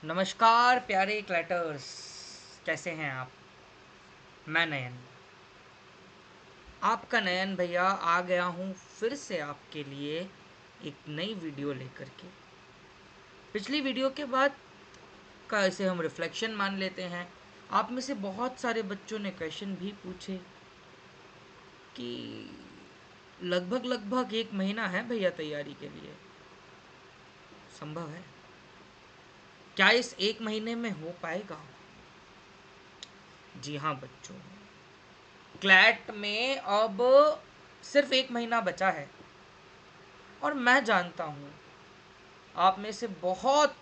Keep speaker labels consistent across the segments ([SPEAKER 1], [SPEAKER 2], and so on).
[SPEAKER 1] नमस्कार प्यारे क्लैटर्स, कैसे हैं आप। मैं नयन, आपका नयन भैया आ गया हूँ फिर से आपके लिए एक नई वीडियो लेकर के। पिछली वीडियो के बाद का इसे हम रिफ्लेक्शन मान लेते हैं। आप में से बहुत सारे बच्चों ने क्वेश्चन भी पूछे कि लगभग लगभग एक महीना है भैया तैयारी के लिए, संभव है क्या इस एक महीने में हो पाएगा। जी हाँ बच्चों, क्लैट में अब सिर्फ एक महीना बचा है और मैं जानता हूँ आप में से बहुत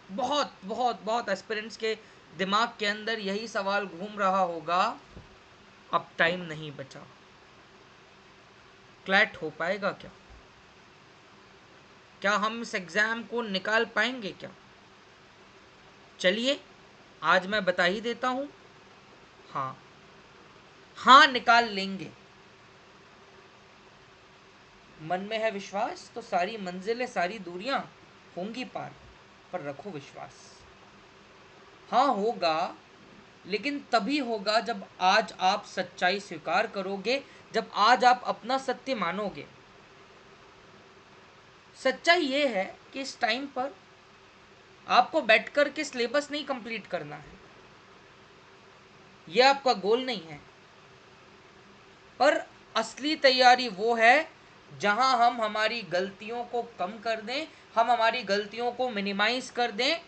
[SPEAKER 1] बहुत बहुत बहुत एस्पिरेंट्स के दिमाग के अंदर यही सवाल घूम रहा होगा, अब टाइम नहीं बचा, क्लैट हो पाएगा क्या, क्या हम इस एग्ज़ाम को निकाल पाएंगे क्या। चलिए आज मैं बता ही देता हूँ, हाँ हाँ निकाल लेंगे। मन में है विश्वास तो सारी मंजिलें सारी दूरियां होंगी पार, पर रखो विश्वास। हाँ होगा, लेकिन तभी होगा जब आज आप सच्चाई स्वीकार करोगे, जब आज आप अपना सत्य मानोगे। सच्चाई ये है कि इस टाइम पर आपको बैठ कर के सिलेबस नहीं कंप्लीट करना है, यह आपका गोल नहीं है। पर असली तैयारी वो है जहां हम हमारी गलतियों को कम कर दें, हम हमारी गलतियों को मिनिमाइज कर दें,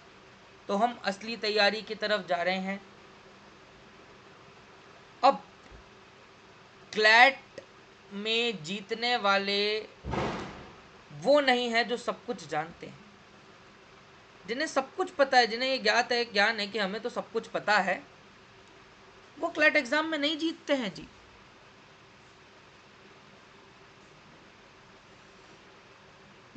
[SPEAKER 1] तो हम असली तैयारी की तरफ जा रहे हैं। अब क्लैट में जीतने वाले वो नहीं है जो सब कुछ जानते हैं, जिन्हें सब कुछ पता है, जिन्हें ये ज्ञात है ज्ञान है कि हमें तो सब कुछ पता है, वो क्लैट एग्जाम में नहीं जीतते हैं जी।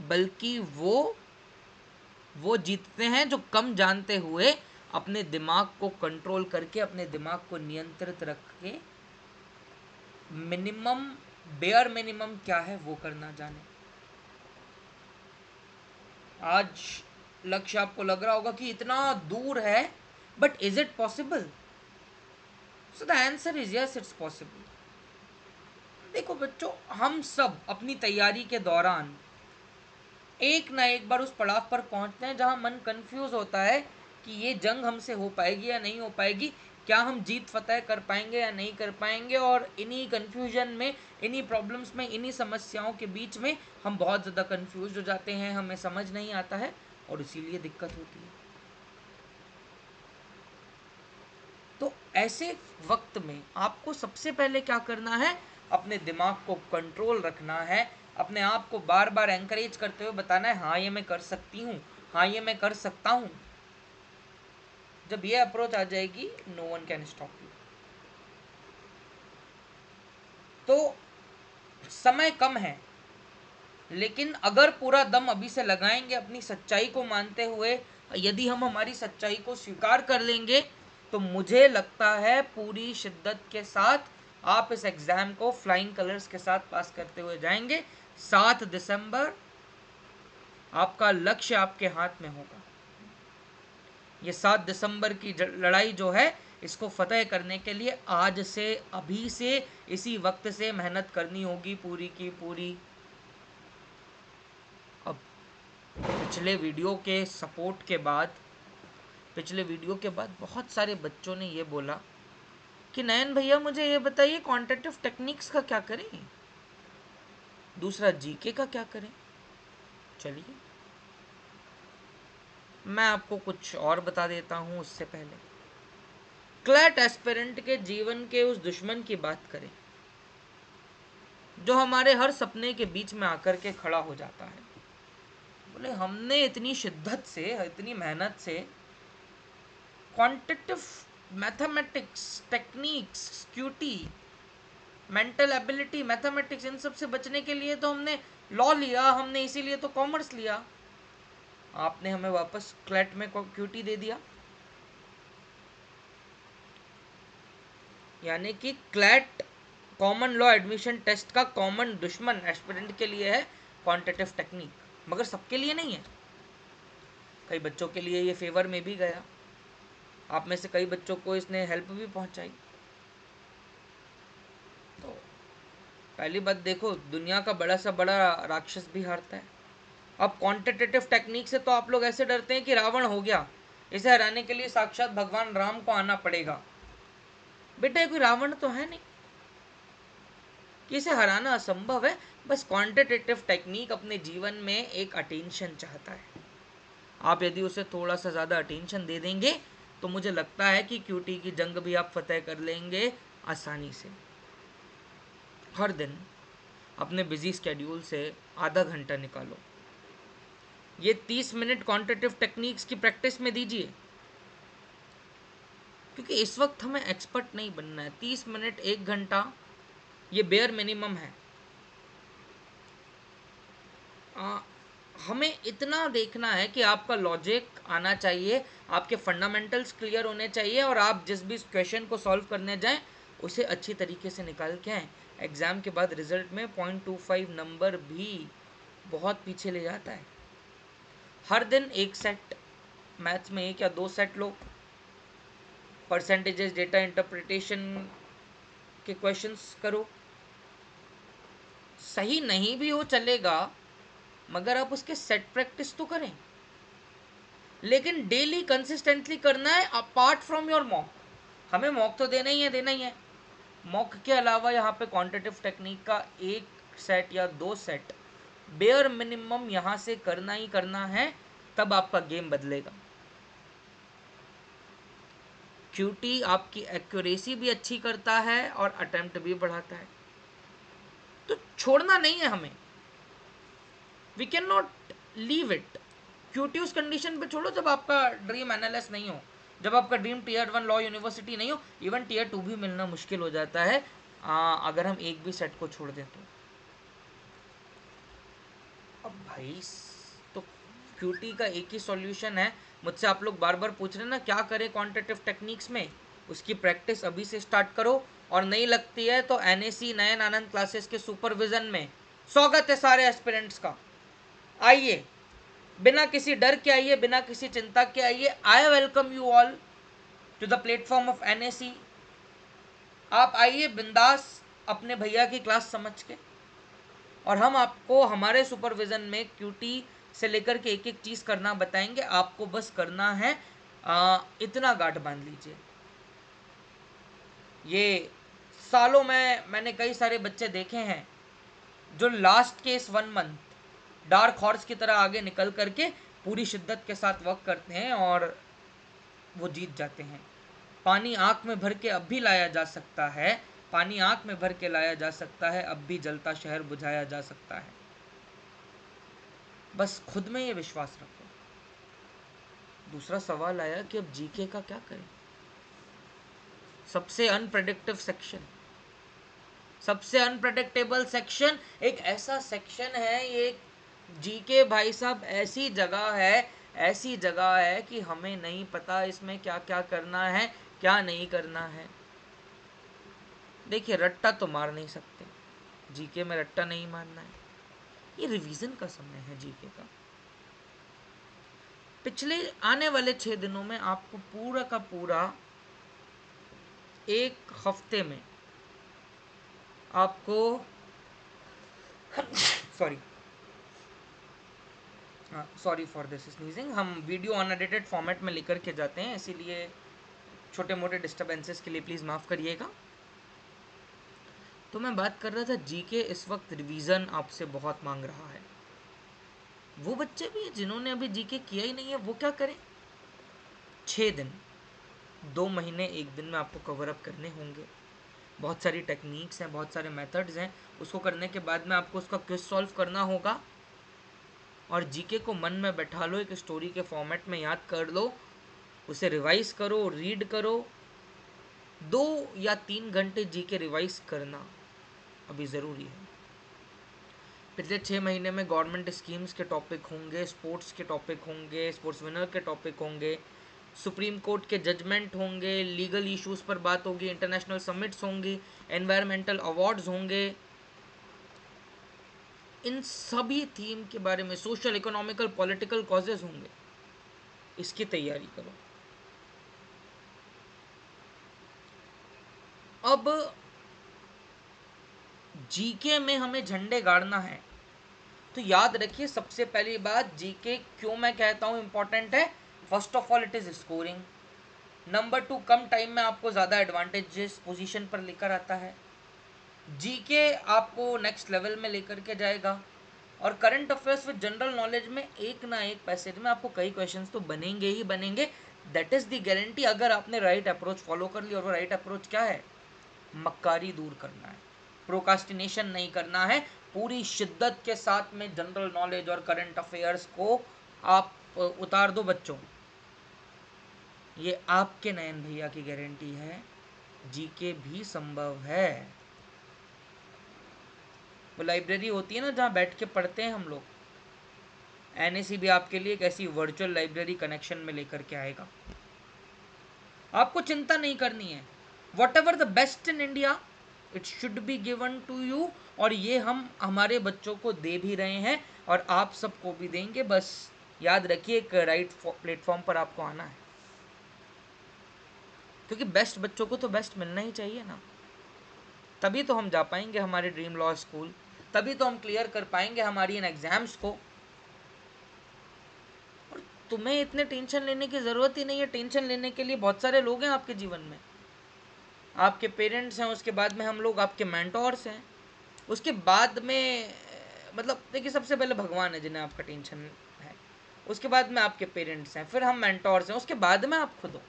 [SPEAKER 1] बल्कि वो जीतते हैं जो कम जानते हुए अपने दिमाग को कंट्रोल करके, अपने दिमाग को नियंत्रित रख के मिनिमम, बेयर मिनिमम क्या है वो करना जाने। आज लक्ष्य आपको लग रहा होगा कि इतना दूर है, but is it possible? So the answer is yes, it's possible. देखो बच्चों, हम सब अपनी तैयारी के दौरान एक ना एक बार उस पड़ाव पर पहुंचते हैं जहां मन कंफ्यूज होता है कि ये जंग हमसे हो पाएगी या नहीं हो पाएगी, क्या हम जीत फतेह कर पाएंगे या नहीं कर पाएंगे। और इन्हीं कन्फ्यूजन में, इन्हीं प्रॉब्लम्स में, इन्हीं समस्याओं के बीच में हम बहुत ज़्यादा कंफ्यूज हो जाते हैं, हमें समझ नहीं आता है और इसीलिए दिक्कत होती है। तो ऐसे वक्त में आपको सबसे पहले क्या करना है, अपने दिमाग को कंट्रोल रखना है, अपने आप को बार बार एंकरेज करते हुए बताना है हाँ ये मैं कर सकती हूँ, हाँ ये मैं कर सकता हूँ। जब ये अप्रोच आ जाएगी, no one can stop you. तो समय कम है, लेकिन अगर पूरा दम अभी से लगाएंगे अपनी सच्चाई को मानते हुए, यदि हम हमारी सच्चाई को स्वीकार कर लेंगे, तो मुझे लगता है पूरी शिद्दत के साथ आप इस एग्ज़ाम को फ्लाइंग कलर्स के साथ पास करते हुए जाएंगे। 7 दिसंबर आपका लक्ष्य आपके हाथ में होगा। ये 7 दिसंबर की लड़ाई जो है, इसको फतेह करने के लिए आज से, अभी से, इसी वक्त से मेहनत करनी होगी पूरी की पूरी। अब पिछले वीडियो के सपोर्ट के बाद, पिछले वीडियो के बाद बहुत सारे बच्चों ने ये बोला कि नयन भैया मुझे ये बताइए क्वांटिटेटिव टेक्निक्स का क्या करें, दूसरा जीके का क्या करें। चलिए मैं आपको कुछ और बता देता हूँ। उससे पहले क्लैट एस्पिरेंट के जीवन के उस दुश्मन की बात करें जो हमारे हर सपने के बीच में आकर के खड़ा हो जाता है। बोले हमने इतनी शिद्दत से, इतनी मेहनत से quantitative mathematics, techniques, QT, mental ability, mathematics, इन सब से बचने के लिए तो हमने लॉ लिया, हमने इसीलिए तो कॉमर्स लिया। आपने हमें वापस क्लैट में क्यूटी दे दिया। यानी कि CLAT common law admission test का कॉमन दुश्मन एस्पिरेंट के लिए है क्वांटिटेटिव टेक्निक, मगर सबके लिए नहीं है। कई बच्चों के लिए ये फेवर में भी गया, आप में से कई बच्चों को इसने हेल्प भी पहुंचाई। तो पहली बात देखो, दुनिया का बड़ा सा बड़ा राक्षस भी हारता है। अब क्वांटिटेटिव टेक्निक से तो आप लोग ऐसे डरते हैं कि रावण हो गया, इसे हराने के लिए साक्षात भगवान राम को आना पड़ेगा। बेटा कोई रावण तो है नहीं कि इसे हराना असंभव है। बस क्वांटिटेटिव टेक्निक अपने जीवन में एक अटेंशन चाहता है। आप यदि उसे थोड़ा सा ज़्यादा अटेंशन दे देंगे तो मुझे लगता है कि क्यूटी की जंग भी आप फतेह कर लेंगे आसानी से। हर दिन अपने बिजी स्केड्यूल से आधा घंटा निकालो, ये 30 मिनट क्वांटिटेटिव टेक्निक्स की प्रैक्टिस में दीजिए, क्योंकि इस वक्त हमें एक्सपर्ट नहीं बनना है। 30 मिनट 1 घंटा ये बेयर मिनिमम है। हमें इतना देखना है कि आपका लॉजिक आना चाहिए, आपके फंडामेंटल्स क्लियर होने चाहिए, और आप जिस भी क्वेश्चन को सॉल्व करने जाएं उसे अच्छी तरीके से निकाल के आएँ। एग्ज़ाम के बाद रिजल्ट में 0.25 नंबर भी बहुत पीछे ले जाता है। हर दिन एक सेट, मैथ्स में 1 या 2 सेट लो, परसेंटेजेस डेटा इंटरप्रिटेशन के क्वेश्चंस करो। सही नहीं भी हो चलेगा, मगर आप उसके सेट प्रैक्टिस तो करें, लेकिन डेली कंसिस्टेंटली करना है अपार्ट फ्रॉम योर मॉक। हमें मॉक तो देना ही है, देना ही है। मॉक के अलावा यहाँ पे क्वांटिटेटिव टेक्निक का 1 सेट या 2 सेट बेयर मिनिमम यहाँ से करना ही करना है, तब आपका गेम बदलेगा। क्यूटी आपकी एक्यूरेसी भी अच्छी करता है और अटेम्प्ट भी बढ़ाता है, तो छोड़ना नहीं है हमें। We can not leave it. क्यूटी उस कंडीशन पे छोड़ो जब आपका ड्रीम एनालिस्ट नहीं हो, जब आपका ड्रीम टीयर 1 लॉ यूनिवर्सिटी नहीं हो, इवन टीयर 2 भी मिलना मुश्किल हो जाता है अगर हम एक भी सेट को छोड़ दें तो। अब भाई तो क्यूटी का एक ही सॉल्यूशन है। मुझसे आप लोग बार बार पूछ रहे हैं ना क्या करें क्वांटिटेटिव टेक्निक्स में, उसकी प्रैक्टिस अभी से स्टार्ट करो। और नहीं लगती है तो एनएसी नयन आनंद क्लासेस के सुपरविजन में स्वागत है सारे एस्पिरेंट्स का। आइए, बिना किसी डर के आइए, बिना किसी चिंता के आइए। I welcome you all to the platform of NAC. आप आइए बिंदास अपने भैया की क्लास समझ के, और हम आपको हमारे सुपरविजन में क्यूटी से लेकर के एक एक चीज़ करना बताएंगे। आपको बस करना है इतना गांठ बांध लीजिए। ये सालों में मैंने कई सारे बच्चे देखे हैं जो लास्ट के इस 1 मंथ डार्क हॉर्स की तरह आगे निकल करके पूरी शिद्दत के साथ वर्क करते हैं और वो जीत जाते हैं। पानी आँख में भर के अब भी लाया जा सकता है, पानी आँख में भर के लाया जा सकता है, अब भी जलता शहर बुझाया जा सकता है। बस खुद में ये विश्वास रखो। दूसरा सवाल आया कि अब जीके का क्या करें। सबसे अनप्रेडिक्टिव सेक्शन, सबसे अनप्रेडिक्टेबल सेक्शन, एक ऐसा सेक्शन है ये जीके भाई साहब, ऐसी जगह है, ऐसी जगह है कि हमें नहीं पता इसमें क्या क्या करना है, क्या नहीं करना है। देखिए रट्टा तो मार नहीं सकते, जीके में रट्टा नहीं मारना है। ये रिवीजन का समय है जीके का। पिछले आने वाले 6 दिनों में आपको पूरा का पूरा 1 हफ्ते में आपको सॉरी फॉर दिस स्नीजिंग, हम वीडियो अनएडिटेड फॉर्मेट में लेकर के जाते हैं, इसीलिए छोटे मोटे डिस्टर्बेंसेस के लिए प्लीज़ माफ़ करिएगा। तो मैं बात कर रहा था जीके इस वक्त रिवीजन आपसे बहुत मांग रहा है। वो बच्चे भी जिन्होंने अभी जीके किया ही नहीं है वो क्या करें। 6 दिन, 2 महीने 1 दिन में आपको कवर अप करने होंगे। बहुत सारी टेक्निक्स हैं, बहुत सारे मेथड्स हैं, उसको करने के बाद में आपको उसका क्विज सॉल्व करना होगा। और जीके को मन में बैठा लो, एक स्टोरी के फॉर्मेट में याद कर लो, उसे रिवाइज करो, रीड करो। 2 या 3 घंटे जीके रिवाइज करना अभी ज़रूरी है। पिछले 6 महीने में गवर्नमेंट स्कीम्स के टॉपिक होंगे, स्पोर्ट्स के टॉपिक होंगे, स्पोर्ट्स विनर के टॉपिक होंगे, सुप्रीम कोर्ट के जजमेंट होंगे, लीगल इश्यूज़ पर बात होगी, इंटरनेशनल समिट्स होंगी, एनवायरमेंटल अवार्ड्स होंगे। इन सभी थीम के बारे में सोशल, इकोनॉमिकल, पॉलिटिकल कॉजेज होंगे। इसकी तैयारी करो। अब जीके में हमें झंडे गाड़ना है, तो याद रखिए सबसे पहली बात, जीके क्यों मैं कहता हूं इंपॉर्टेंट है। First of all it is scoring. Number 2, come time में आपको ज़्यादा एडवांटेजेस पोजीशन पर लेकर आता है। जीके आपको नेक्स्ट लेवल में लेकर के जाएगा। और current affairs with general knowledge में एक ना एक पैसेज में आपको कई क्वेश्चंस तो बनेंगे ही बनेंगे। दैट इज़ द गारंटी, अगर आपने राइट अप्रोच फॉलो कर ली। और वो राइट अप्रोच क्या है? मक्कारी दूर करना है, प्रोकास्टिनेशन नहीं करना है, पूरी शिद्दत के साथ में जनरल नॉलेज और करंट अफेयर्स को आप उतार दो बच्चों। ये आपके नयन भैया की गारंटी है, जीके भी संभव है। वो लाइब्रेरी होती है ना जहाँ बैठ के पढ़ते हैं हम लोग, एनएसी भी आपके लिए एक ऐसी वर्चुअल लाइब्रेरी कनेक्शन में लेकर के आएगा। आपको चिंता नहीं करनी है। Whatever the best in India, it should be given to you. और ये हम हमारे बच्चों को दे भी रहे हैं और आप सबको भी देंगे। बस याद रखिए एक राइट प्लेटफॉर्म पर आपको आना है, क्योंकि बेस्ट बच्चों को तो बेस्ट मिलना ही चाहिए ना। तभी तो हम जा पाएंगे हमारे ड्रीम लॉ स्कूल, तभी तो हम क्लियर कर पाएंगे हमारी इन एग्जाम्स को। और तुम्हें इतने टेंशन लेने की ज़रूरत ही नहीं है। टेंशन लेने के लिए बहुत सारे लोग हैं आपके जीवन में। आपके पेरेंट्स हैं, उसके बाद में हम लोग आपके मेंटोर्स हैं, उसके बाद में मतलब देखिए सबसे पहले भगवान है जिन्हें आपका टेंशन है, उसके बाद में आपके पेरेंट्स हैं, फिर हम मेंटोर्स हैं, उसके बाद में आप खुद हो।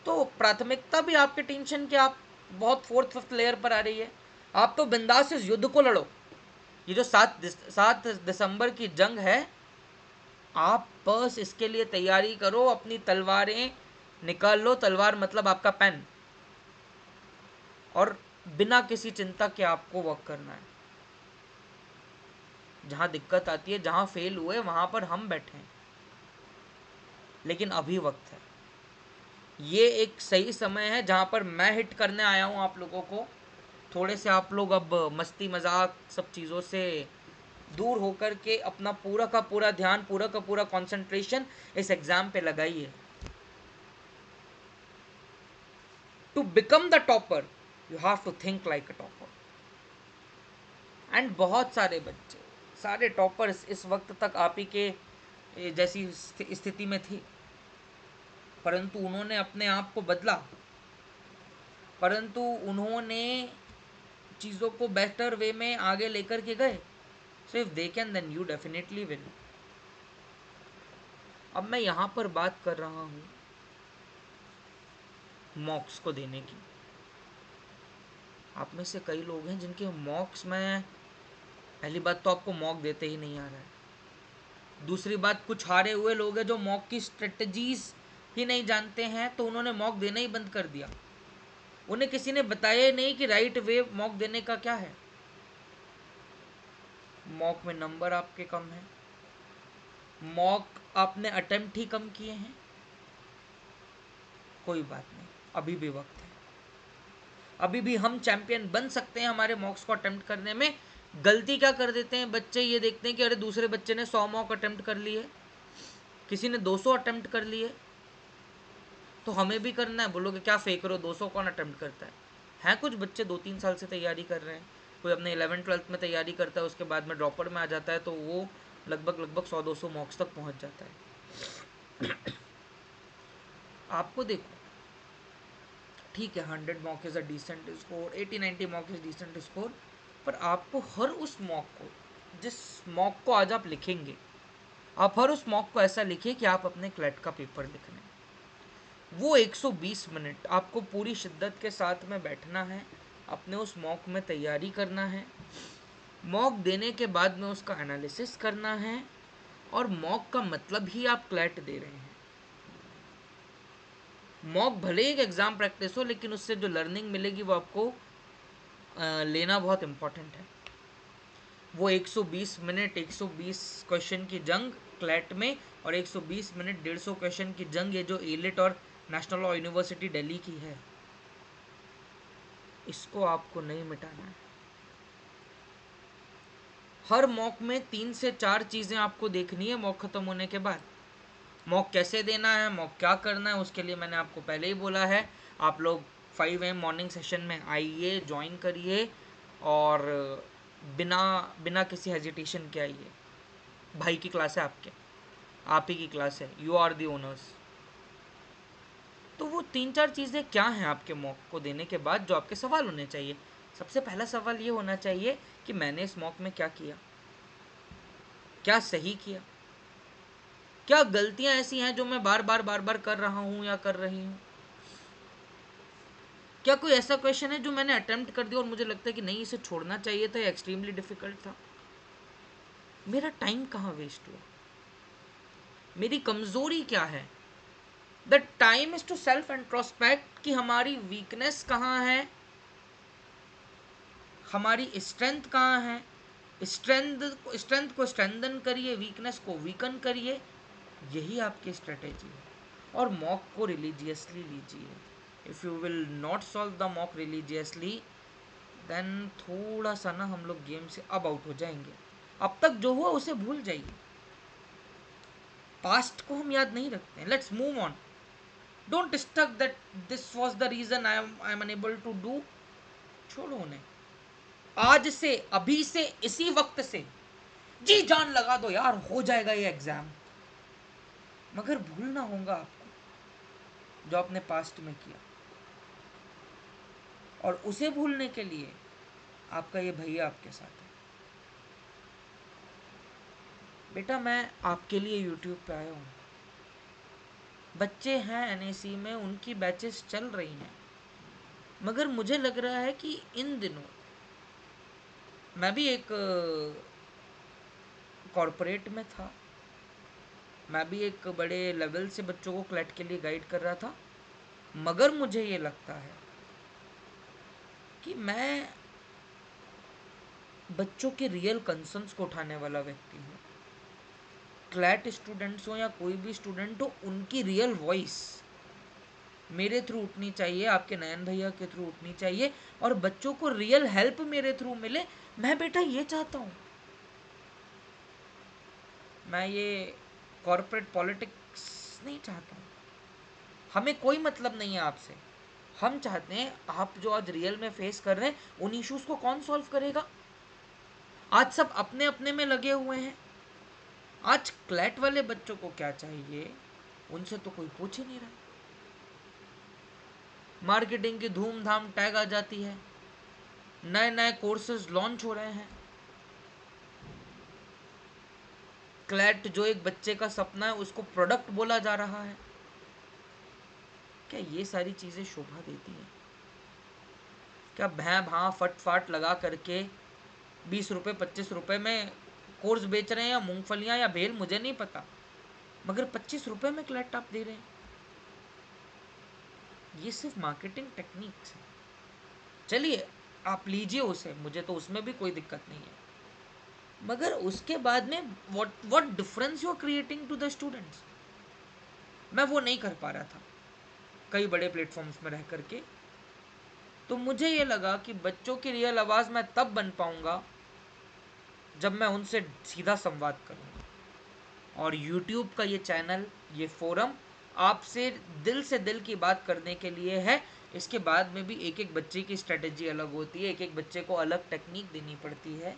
[SPEAKER 1] तो प्राथमिकता भी आपके टेंशन के आप बहुत फोर्थ फिफ्थ लेयर पर आ रही है। आप तो बिंदास इस युद्ध को लड़ो। ये जो 7 दिसंबर की जंग है, आप बस इसके लिए तैयारी करो, अपनी तलवारें निकाल लो। तलवार मतलब आपका पेन, और बिना किसी चिंता के आपको वर्क करना है। जहां दिक्कत आती है, जहां फेल हुए, वहां पर हम बैठे हैं, लेकिन अभी वक्त है। ये एक सही समय है जहां पर मैं हिट करने आया हूं आप लोगों को। थोड़े से आप लोग अब मस्ती मजाक सब चीज़ों से दूर होकर के अपना पूरा का पूरा ध्यान, पूरा का पूरा कंसंट्रेशन इस एग्जाम पे लगाइए। To become the topper you have to think like a topper. And बहुत सारे बच्चे, सारे टॉपर्स इस वक्त तक आप ही के जैसी स्थिति में थी, परंतु उन्होंने अपने आप को बदला, परंतु उन्होंने चीज़ों को बेटर वे में आगे लेकर के गए। So if they can then you definitely will. अब मैं यहाँ पर बात कर रहा हूँ मॉक्स को देने की। आप में से कई लोग हैं जिनके मॉक्स में, पहली बात तो आपको मॉक देते ही नहीं आ रहा है। दूसरी बात, कुछ हारे हुए लोग हैं जो मॉक की स्ट्रेटजीज ही नहीं जानते हैं, तो उन्होंने मॉक देना ही बंद कर दिया। उन्हें किसी ने बताया ही नहीं कि राइट वे मॉक देने का क्या है। मॉक में नंबर आपके कम है, मॉक आपने अटेम्प्ट ही कम किए हैं। कोई बात नहीं, अभी भी वक्त है, अभी भी हम चैंपियन बन सकते हैं हमारे मॉक्स को अटेम्प्ट करने में। गलती क्या कर देते हैं बच्चे, ये देखते हैं कि अरे दूसरे बच्चे ने 100 मॉक अटेम्प्ट कर लिए, किसी ने 200 अटेम्प्ट कर लिए, तो हमें भी करना है। बोलोगे क्या फेंक रहे हो, 200 कौन अटेम्प्ट करता है? कुछ बच्चे 2-3 साल से तैयारी कर रहे हैं, कोई अपने 11th-12th में तैयारी करता है, उसके बाद में ड्रॉपर में आ जाता है, तो वो लगभग 100-200 मॉक्स तक पहुंच जाता है। आपको देखो, ठीक है 100 mock is a decent score, 80-90 mock is decent score, पर आपको हर उस मॉक को, जिस मॉक को आज आप लिखेंगे, आप हर उस मॉक को ऐसा लिखिए कि आप अपने क्लैट का पेपर लिख रहे हैं। वो 120 मिनट आपको पूरी शिद्दत के साथ में बैठना है, अपने उस मॉक में तैयारी करना है, मॉक देने के बाद में उसका एनालिसिस करना है, और मॉक का मतलब ही आप क्लैट दे रहे हैं। मॉक भले ही एक एग्ज़ाम प्रैक्टिस हो, लेकिन उससे जो लर्निंग मिलेगी वो आपको लेना बहुत इम्पोर्टेंट है। वो 120 मिनट, 120 क्वेश्चन की जंग क्लैट में, और 120 मिनट 150 क्वेश्चन की जंग ये जो एलिट और नेशनल लॉ यूनिवर्सिटी दिल्ली की है, इसको आपको नहीं मिटाना है। हर मॉक में 3 से 4 चीज़ें आपको देखनी है मॉक ख़त्म होने के बाद। मॉक कैसे देना है, मॉक क्या करना है, उसके लिए मैंने आपको पहले ही बोला है। आप लोग 5 AM मॉर्निंग सेशन में आइए, ज्वाइन करिए और बिना बिना किसी हेजिटेशन के आइए। भाई की क्लास है आपके, आप ही की क्लास है, यू आर दी ओनर्स। तो वो 3-4 चीज़ें क्या हैं आपके मॉक को देने के बाद जो आपके सवाल होने चाहिए। सबसे पहला सवाल ये होना चाहिए कि मैंने इस मॉक में क्या किया, क्या सही किया, क्या गलतियां ऐसी हैं जो मैं बार बार कर रहा हूं या कर रही हूं। क्या कोई ऐसा क्वेश्चन है जो मैंने अटेम्प्ट कर दिया और मुझे लगता है कि नहीं इसे छोड़ना चाहिए था या एक्सट्रीमली डिफिकल्ट था। मेरा टाइम कहाँ वेस्ट हुआ, मेरी कमजोरी क्या है। The time is to self introspect कि हमारी वीकनेस कहाँ है, हमारी स्ट्रेंथ कहाँ है। स्ट्रेंथ को स्ट्रेंथन करिए, वीकनेस को वीकन करिए, यही आपकी स्ट्रेटेजी है। और मॉक को रिलीजियसली लीजिए। If you will not solve the mock religiously then थोड़ा सा ना हम लोग गेम से अब आउट हो जाएंगे। अब तक जो हुआ उसे भूल जाइए, पास्ट को हम याद नहीं रखते हैं। Let's move on. Don't stuck that this was the reason I am unable to do. छोड़ो उन्हें। आज से, अभी से, इसी वक्त से जी जान लगा दो यार, हो जाएगा ये एग्जाम। मगर भूलना होगा आपको जो आपने पास्ट में किया, और उसे भूलने के लिए आपका ये भैया आपके साथ है। बेटा मैं आपके लिए यूट्यूब पे आया हूँ। बच्चे हैं एनएसी में, उनकी बैचेस चल रही हैं, मगर मुझे लग रहा है कि इन दिनों मैं भी एक कॉरपोरेट में था, मैं भी एक बड़े लेवल से बच्चों को क्लैट के लिए गाइड कर रहा था, मगर मुझे ये लगता है कि मैं बच्चों के रियल कंसर्न्स को उठाने वाला व्यक्ति हूँ। क्लैट स्टूडेंट्स हो या कोई भी स्टूडेंट हो, उनकी रियल वॉइस मेरे थ्रू उठनी चाहिए, आपके नयन भैया के थ्रू उठनी चाहिए, और बच्चों को रियल हेल्प मेरे थ्रू मिले। मैं बेटा ये चाहता हूँ, मैं ये कॉर्पोरेट पॉलिटिक्स नहीं चाहता हूँ। हमें कोई मतलब नहीं है आपसे। हम चाहते हैं आप जो आज रियल में फेस कर रहे हैं उन इश्यूज को कौन सॉल्व करेगा। आज सब अपने अपने में लगे हुए हैं। आज क्लैट वाले बच्चों को क्या चाहिए उनसे तो कोई पूछ ही नहीं रहा। मार्केटिंग की धूमधाम टैग आ जाती है, नए नए कोर्सेज लॉन्च हो रहे हैं। क्लैट जो एक बच्चे का सपना है उसको प्रोडक्ट बोला जा रहा है। क्या ये सारी चीज़ें शोभा देती हैं? क्या भैं भां फट फाट लगा करके 20 रुपये 25 रुपये में कोर्स बेच रहे हैं, या मूंगफलियां या भेल, मुझे नहीं पता, मगर 25 रुपये में क्लैट आप दे रहे हैं। ये सिर्फ मार्केटिंग टेक्निक्स है। चलिए आप लीजिए उसे, मुझे तो उसमें भी कोई दिक्कत नहीं है, मगर उसके बाद में what difference you are creating to the students, मैं वो नहीं कर पा रहा था कई बड़े प्लेटफॉर्म्स में रह करके। तो मुझे ये लगा कि बच्चों की रियल आवाज़ मैं तब बन पाऊंगा जब मैं उनसे सीधा संवाद करूंगा। और यूट्यूब का ये चैनल, ये फोरम आपसे दिल की बात करने के लिए है। इसके बाद में भी एक एक बच्चे की स्ट्रेटेजी अलग होती है, एक एक बच्चे को अलग टेक्निक देनी पड़ती है।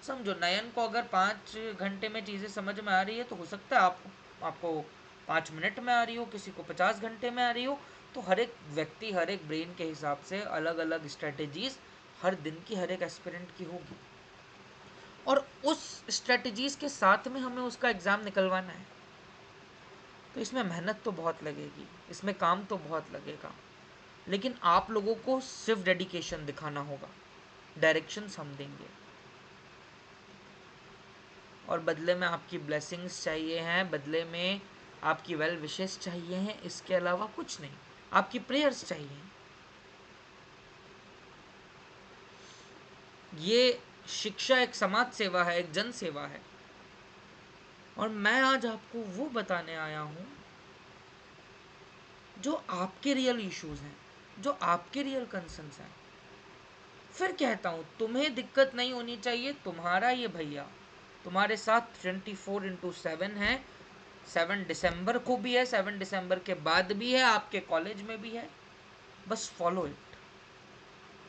[SPEAKER 1] समझो नयन को अगर 5 घंटे में चीज़ें समझ में आ रही है तो हो सकता है आपको 5 मिनट में आ रही हो, किसी को 50 घंटे में आ रही हो। तो हर एक व्यक्ति, हर एक ब्रेन के हिसाब से अलग अलग स्ट्रेटेजीज हर दिन की, हर एक एस्पिरेंट की होगी, और उस स्ट्रेटजीज के साथ में हमें उसका एग्ज़ाम निकलवाना है। तो इसमें मेहनत तो बहुत लगेगी, इसमें काम तो बहुत लगेगा, लेकिन आप लोगों को सिर्फ डेडिकेशन दिखाना होगा। डायरेक्शंस हम देंगे और बदले में आपकी ब्लेसिंग्स चाहिए हैं, बदले में आपकी वेल विशेस चाहिए हैं, इसके अलावा कुछ नहीं। आपकी प्रेयर्स चाहिए। ये शिक्षा एक समाज सेवा है, एक जन सेवा है, और मैं आज आपको वो बताने आया हूँ जो आपके रियल इश्यूज हैं, जो आपके रियल कंसर्न्स हैं। फिर कहता हूँ तुम्हें दिक्कत नहीं होनी चाहिए, तुम्हारा ये भैया तुम्हारे साथ 24/7 है। 7 दिसंबर को भी है, 7 दिसंबर के बाद भी है, आपके कॉलेज में भी है। बस फॉलो इट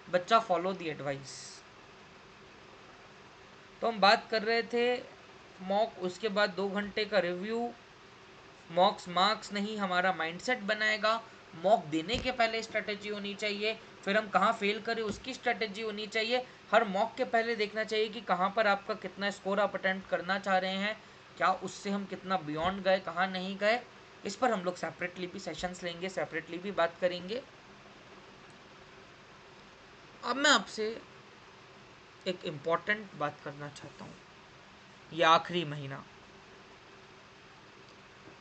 [SPEAKER 1] बच्चा, फॉलो दी एडवाइस। तो हम बात कर रहे थे मॉक, उसके बाद 2 घंटे का रिव्यू। मॉक्स मार्क्स नहीं, हमारा माइंडसेट बनाएगा। मॉक देने के पहले स्ट्रेटेजी होनी चाहिए, फिर हम कहाँ फेल करें उसकी स्ट्रेटेजी होनी चाहिए। हर मॉक के पहले देखना चाहिए कि कहाँ पर आपका कितना स्कोर आप अटेम्प्ट करना चाह रहे हैं, क्या उससे हम कितना बियॉन्ड गए, कहाँ नहीं गए। इस पर हम लोग सेपरेटली भी सेशंस लेंगे, सेपरेटली भी बात करेंगे। अब मैं आपसे एक इम्पॉर्टेंट बात करना चाहता हूँ। ये आखिरी महीना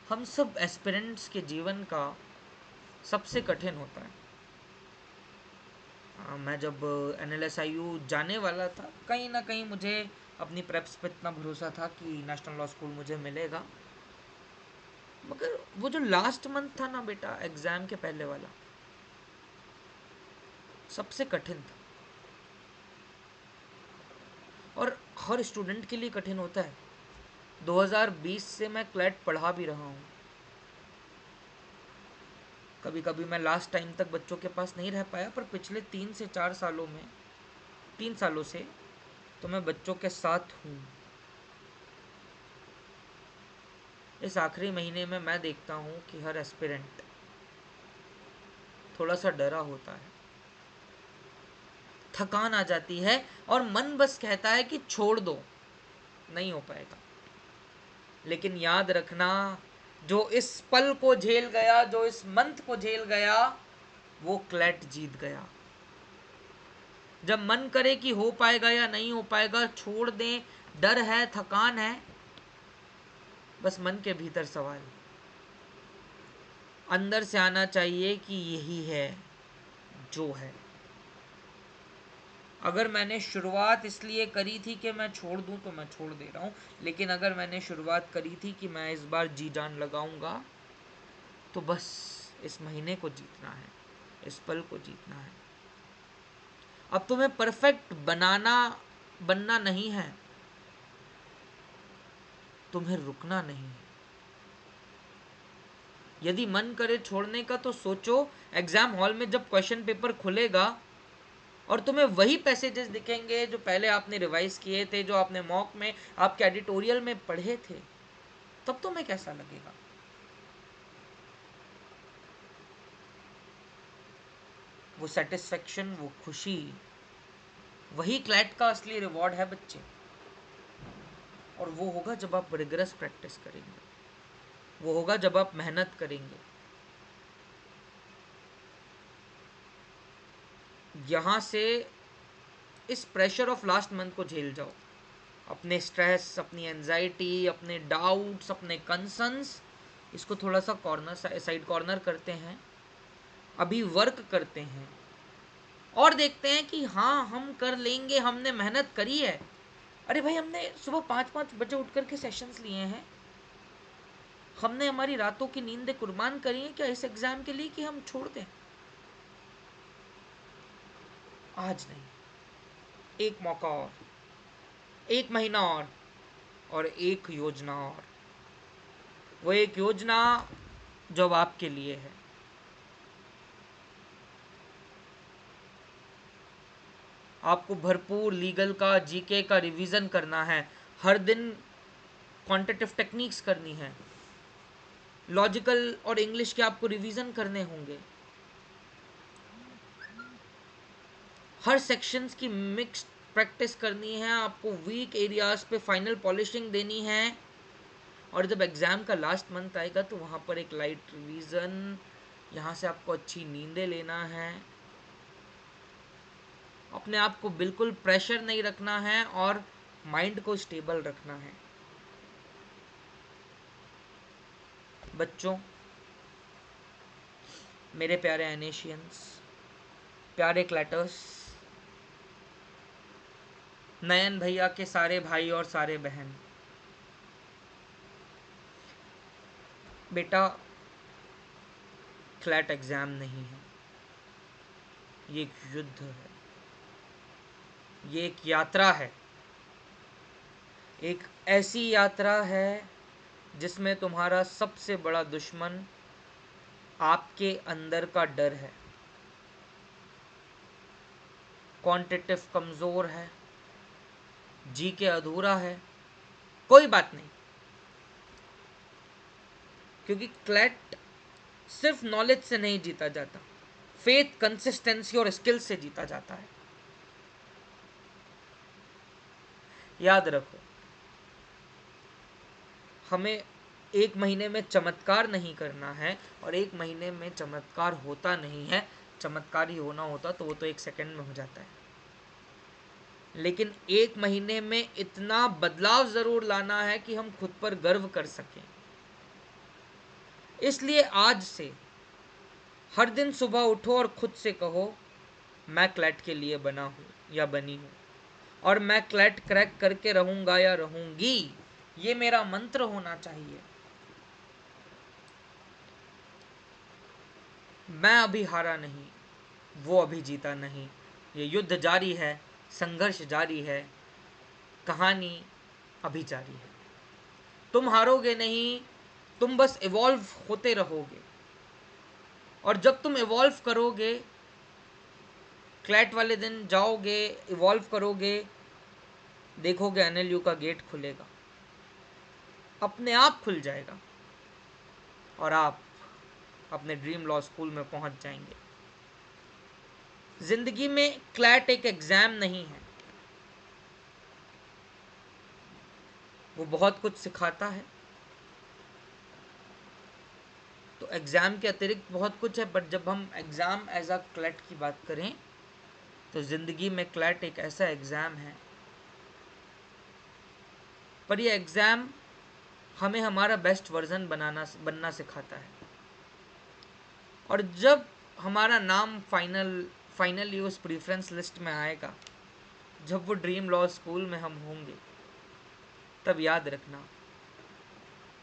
[SPEAKER 1] हम सब एस्पिरेंट्स के जीवन का सबसे कठिन होता है। मैं जब NLSIU जाने वाला था, कहीं ना कहीं मुझे अपनी प्रेप्स पे इतना भरोसा था कि नेशनल लॉ स्कूल मुझे मिलेगा, मगर वो जो लास्ट मंथ था ना बेटा, एग्ज़ाम के पहले वाला, सबसे कठिन था। और हर स्टूडेंट के लिए कठिन होता है। 2020 से मैं क्लैट पढ़ा भी रहा हूँ। कभी कभी मैं लास्ट टाइम तक बच्चों के पास नहीं रह पाया, पर पिछले 3 से 4 सालों में, 3 सालों से तो मैं बच्चों के साथ हूँ। इस आखिरी महीने में मैं देखता हूँ कि हर एस्पिरेंट थोड़ा सा डरा होता है, थकान आ जाती है और मन बस कहता है कि छोड़ दो, नहीं हो पाएगा। लेकिन याद रखना, जो इस पल को झेल गया, जो इस मंथ को झेल गया, वो क्लैट जीत गया। जब मन करे कि हो पाएगा या नहीं हो पाएगा, छोड़ दें, डर है, थकान है, बस मन के भीतर सवाल अंदर से आना चाहिए कि यही है जो है। अगर मैंने शुरुआत इसलिए करी थी कि मैं छोड़ दूं, तो मैं छोड़ दे रहा हूं। लेकिन अगर मैंने शुरुआत करी थी कि मैं इस बार जी जान लगाऊंगा, तो बस इस महीने को जीतना है, इस पल को जीतना है। अब तुम्हें परफेक्ट बनना नहीं है, तुम्हें रुकना नहीं है। यदि मन करे छोड़ने का तो सोचो, एग्जाम हॉल में जब क्वेश्चन पेपर खुलेगा और तुम्हें वही पैसेजेस दिखेंगे जो पहले आपने रिवाइज किए थे, जो आपने मॉक में, आपके एडिटोरियल में पढ़े थे, तब तुम्हें कैसा लगेगा? वो सेटिस्फेक्शन, वो खुशी, वही क्लैट का असली रिवॉर्ड है बच्चे। और वो होगा जब आप रिगरस प्रैक्टिस करेंगे, वो होगा जब आप मेहनत करेंगे। यहाँ से इस प्रेशर ऑफ लास्ट मंथ को झेल जाओ। अपने स्ट्रेस, अपनी एंजाइटी, अपने डाउट्स, अपने कंसर्न्स, इसको थोड़ा सा कॉर्नर, साइड कॉर्नर करते हैं, अभी वर्क करते हैं और देखते हैं कि हाँ, हम कर लेंगे, हमने मेहनत करी है। अरे भाई, हमने सुबह 5-5 बजे उठ करके सेशंस लिए हैं, हमने हमारी रातों की नींदें कुर्बान करी हैं क्या इस एग्ज़ाम के लिए कि हम छोड़ दें? आज नहीं, एक मौका और, एक महीना और एक योजना और। वो एक योजना जो अब आपके लिए है। आपको भरपूर लीगल का, जीके का रिवीजन करना है, हर दिन क्वांटिटेटिव टेक्निक्स करनी है, लॉजिकल और इंग्लिश के आपको रिवीजन करने होंगे, हर सेक्शंस की मिक्स प्रैक्टिस करनी है, आपको वीक एरियाज पे फाइनल पॉलिशिंग देनी है। और जब एग्ज़ाम का लास्ट मंथ आएगा तो वहाँ पर एक लाइट रिवीजन, यहाँ से आपको अच्छी नींदें लेना है, अपने आप को बिल्कुल प्रेशर नहीं रखना है और माइंड को स्टेबल रखना है। बच्चों, मेरे प्यारे एनेशियंस, प्यारे क्लैटर्स, नयन भैया के सारे भाई और सारे बहन, बेटा, फ्लैट एग्ज़ाम नहीं है, ये एक युद्ध है, ये एक यात्रा है। एक ऐसी यात्रा है जिसमें तुम्हारा सबसे बड़ा दुश्मन आपके अंदर का डर है, क्वांटिटिव कमज़ोर है, जी के अधूरा है, कोई बात नहीं, क्योंकि क्लैट सिर्फ नॉलेज से नहीं जीता जाता, फेथ, कंसिस्टेंसी और स्किल से जीता जाता है। याद रखो, हमें एक महीने में चमत्कार नहीं करना है, और एक महीने में चमत्कार होता नहीं है। चमत्कार ही होना होता तो वो तो एक सेकंड में हो जाता है, लेकिन एक महीने में इतना बदलाव जरूर लाना है कि हम खुद पर गर्व कर सकें। इसलिए आज से हर दिन सुबह उठो और खुद से कहो, मैं क्लैट के लिए बना हूं या बनी हूं, और मैं क्लैट क्रैक करके रहूंगा या रहूंगी। ये मेरा मंत्र होना चाहिए। मैं अभी हारा नहीं, वो अभी जीता नहीं। ये युद्ध जारी है, संघर्ष जारी है, कहानी अभी जारी है। तुम हारोगे नहीं, तुम बस इवॉल्व होते रहोगे, और जब तुम इवॉल्व करोगे, क्लैट वाले दिन जाओगे, इवॉल्व करोगे, देखोगे एनएलयू का गेट खुलेगा, अपने आप खुल जाएगा, और आप अपने ड्रीम लॉ स्कूल में पहुंच जाएंगे। जिंदगी में क्लैट एक एग्जाम नहीं है, वो बहुत कुछ सिखाता है। तो एग्ज़ाम के अतिरिक्त बहुत कुछ है, बट जब हम एग्ज़ाम एज अ क्लैट की बात करें, तो ज़िंदगी में क्लैट एक ऐसा एग्ज़ाम है, पर ये एग्ज़ाम हमें हमारा बेस्ट वर्जन बनना सिखाता है। और जब हमारा नाम फाइनली उस प्रीफ्रेंस लिस्ट में आएगा, जब वो ड्रीम लॉ स्कूल में हम होंगे, तब याद रखना,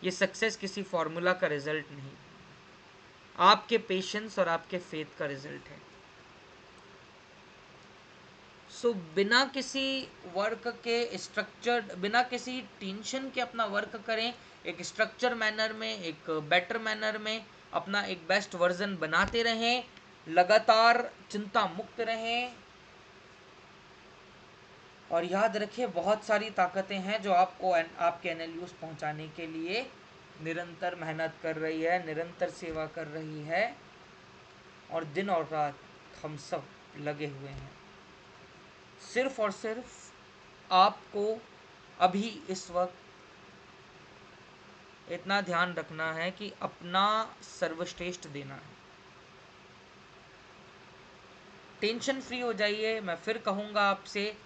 [SPEAKER 1] ये सक्सेस किसी फॉर्मूला का रिजल्ट नहीं, आपके पेशेंस और आपके फेथ का रिजल्ट है। सो बिना किसी वर्क के स्ट्रक्चर्ड, बिना किसी टेंशन के अपना वर्क करें, एक स्ट्रक्चर मैनर में, एक बेटर मैनर में अपना एक बेस्ट वर्जन बनाते रहें, लगातार चिंता मुक्त रहें, और याद रखिए, बहुत सारी ताकतें हैं जो आपको आपके एनएलयूज पहुंचाने के लिए निरंतर मेहनत कर रही है, निरंतर सेवा कर रही है, और दिन और रात हम सब लगे हुए हैं। सिर्फ और सिर्फ आपको अभी इस वक्त इतना ध्यान रखना है कि अपना सर्वश्रेष्ठ देना है। टेंशन फ्री हो जाइए। मैं फिर कहूँगा आपसे,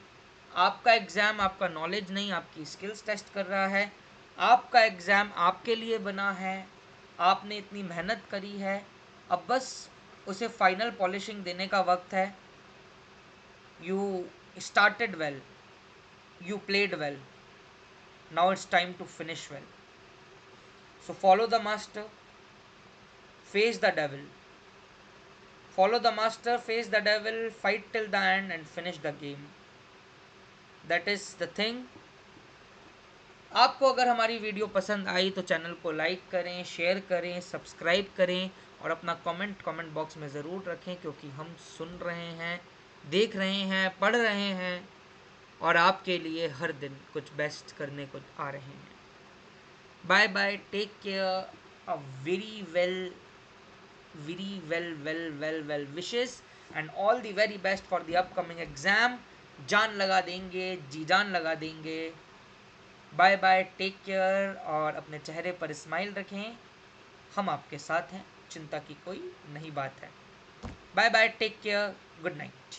[SPEAKER 1] आपका एग्ज़ाम आपका नॉलेज नहीं, आपकी स्किल्स टेस्ट कर रहा है। आपका एग्ज़ाम आपके लिए बना है, आपने इतनी मेहनत करी है, अब बस उसे फाइनल पॉलिशिंग देने का वक्त है। You started well, you played well, now it's time to finish well. So follow the master, face the devil. Follow the master, face the devil, fight till the end and finish the game. That is the thing. आपको अगर हमारी video पसंद आई तो channel को like करें, share करें, subscribe करें, और अपना कमेंट बॉक्स में ज़रूर रखें, क्योंकि हम सुन रहे हैं, देख रहे हैं, पढ़ रहे हैं, और आपके लिए हर दिन कुछ बेस्ट करने को आ रहे हैं। Bye bye, take care, a well wishes, and all the very best for the upcoming exam. जान लगा देंगे, जी जान लगा देंगे। बाय बाय, टेक केयर, और अपने चेहरे पर स्माइल रखें। हम आपके साथ हैं, चिंता की कोई नहीं बात है। Bye bye, take care, good night.